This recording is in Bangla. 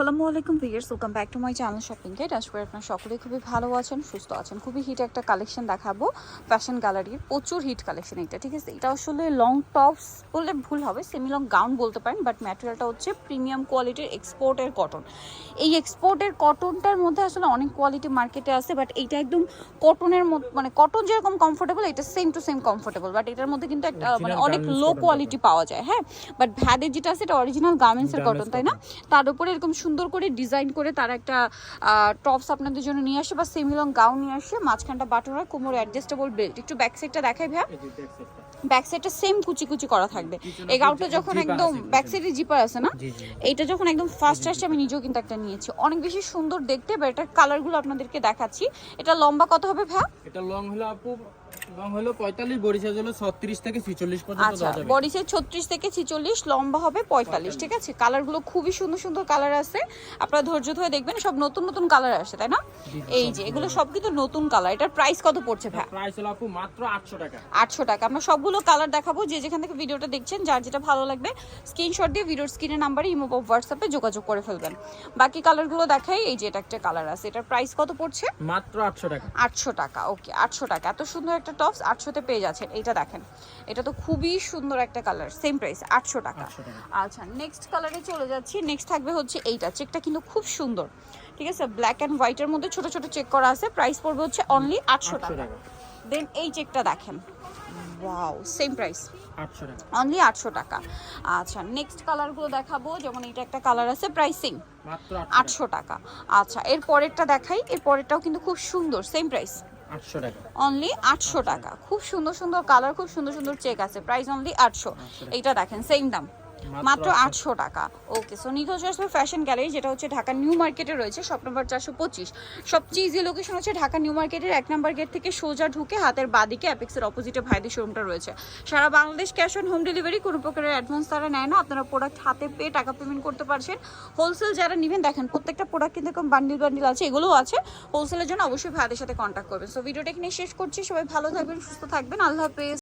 আসসালামু আলাইকুম viewers, welcome back to my channel shopping guide. আশা করি আপনারা সকলেই খুবই ভালো আছেন, সুস্থ আছেন। খুবই হিট একটা কালেকশন দেখাবো ফ্যাশন গ্যালারির, প্রচুর হিট কালেকশন এটা, ঠিক আছে। এটা আসলে লং টপস বললে ভুল হবে, সেমি লং গাউন বলতে পারেন, বাট ম্যাটেরিয়ালটা হচ্ছে প্রিমিয়াম কোয়ালিটির এক্সপোর্টের কটন। এই এক্সপোর্টের কটনটার মধ্যে আসলে অনেক কোয়ালিটি মার্কেটে আছে, বাট এইটা একদম কটনের মধ্যে, মানে কটন যেরকম কমফোর্টেবল এটা same to same comfortable, but এটার মধ্যে কিন্তু একটা মানে অনেক লো কোয়ালিটি পাওয়া যায়। হ্যাঁ, বাট ভ্যাদের যেটা আছে এটা অরিজিনাল গার্মেন্টসের কটন, তাই না? তার উপরে এরকম সুন্দর করে ডিজাইন করে তারা একটা টপস আপনাদের জন্য নিয়ে আসে বা সেমি লং গাউন নিয়ে আসে, মাঝখানটা বাটন হয়, কোমরে অ্যাডজাস্টেবল বেল্ট। একটু ব্যাক সাইডটা দেখাই ভাইয়া। ব্যাক সাইডটা সেম কুচি কুচি করা থাকবে। এই গাউনটা যখন একদম ব্যাক সাইডে জিপার আছে না, এইটা যখন একদম ফার্স্ট আসছে, আমি নিজেও কিন্তু একটা নিয়েছি, অনেক বেশি সুন্দর দেখতে। বা এটার কালারগুলো আপনাদেরকে দেখাচ্ছি। এটা লম্বা কত হবে ভাইয়া? এটা লং হলো আপু, লং হলো 45, বডি সাইজ হলো 36 থেকে 46 পর্যন্ত আচ্ছা, দেওয়া যাবে। বডি সাইজ 36 থেকে 46, লম্বা হবে 45, ঠিক আছে। কালারগুলো খুবই সুন্দর সুন্দর কালার আছে, আপনারা ধৈর্য ধরে দেখবেন। সব নতুন নতুন কালার আসে, তাই না? এই যে এগুলো সব কিন্তু নতুন কালার। এটার প্রাইস কত পড়ছে ভাই? প্রাইস হলো আপু মাত্র 800 টাকা। 800 টাকা। আমরা সবগুলো কালার দেখাবো, যে যেখান থেকে ভিডিওটা দেখছেন যার যেটা ভালো লাগবে স্ক্রিনশট দিয়ে ভিডিওর স্ক্রিনের নাম্বারে ইমো বা হোয়াটসঅ্যাপে যোগাযোগ করে ফেলবেন। বাকি কালারগুলো দেখাই। এই যে এটা একটা কালার আছে, এটার প্রাইস কত পড়ছে? মাত্র 800 টাকা। 800 টাকা। ওকে, 800 টাকা। এত সুন্দর একটা টপস 800 তে পেয়ে যাচ্ছেন। এইটা দেখেন, এটা তো খুবই সুন্দর একটা কালার, সেম প্রাইস 800 টাকা। আচ্ছা, নেক্সট কালারে চলে যাচ্ছি। নেক্সট থাকবে হচ্ছে এইটা, চেকটা কিন্তু খুব সুন্দর, ঠিক আছে। ব্ল্যাক অ্যান্ড হোয়াইটের মধ্যে ছোট ছোট চেক করা আছে। প্রাইস পড়বে হচ্ছে অনলি 800 টাকা। দেন এই চেকটা দেখেন, ওয়াও, সেম প্রাইস 800 টাকা, অনলি 800 টাকা। আচ্ছা, নেক্সট কালারগুলো দেখাবো। যেমন এটা একটা কালার আছে, প্রাইসিং মাত্র 800 টাকা। আচ্ছা, এর পরেরটা দেখাই। এর পরেরটাও কিন্তু খুব সুন্দর, সেম প্রাইস 800 টাকা, অনলি 800 টাকা। খুব সুন্দর সুন্দর কালার, খুব সুন্দর সুন্দর চেক আছে। Price only 800। এইটা দেখেন, সেম দাম, মাত্র 800 টাকা। ওকে, সো নিখোঁজ ফ্যাশন গ্যালারি, যেটা হচ্ছে ঢাকা নিউ মার্কেটে রয়েছে, শপ নম্বর 425। সবচেয়ে ইজি লোকেশন হচ্ছে ঢাকা নিউ মার্কেটের 1 নম্বর গেট থেকে সোজা ঢুকে হাতের বাদিকে অ্যাপেক্সের অপোজিটে ভাইদের শোরুমটা রয়েছে। সারা Bangladesh cash on home delivery, কোনো প্রকারের অ্যাডভান্স তারা নেয় না। আপনারা প্রোডাক্ট হাতে পেয়ে টাকা পেমেন্ট করতে পারছেন। হোলসেল যারা নেবেন, দেখেন প্রত্যেকটা প্রোডাক্ট কিন্তু এরকম বান্ডিল বান্ডিল আছে, এগুলোও আছে। হোলসেলের জন্য অবশ্যই ভাইদের সাথে কন্ট্যাক্ট করবেন। সো ভিডিওটা এখানে শেষ করছি। সবাই ভালো থাকবেন, সুস্থ থাকবেন, আল্লাহ হাফেজ।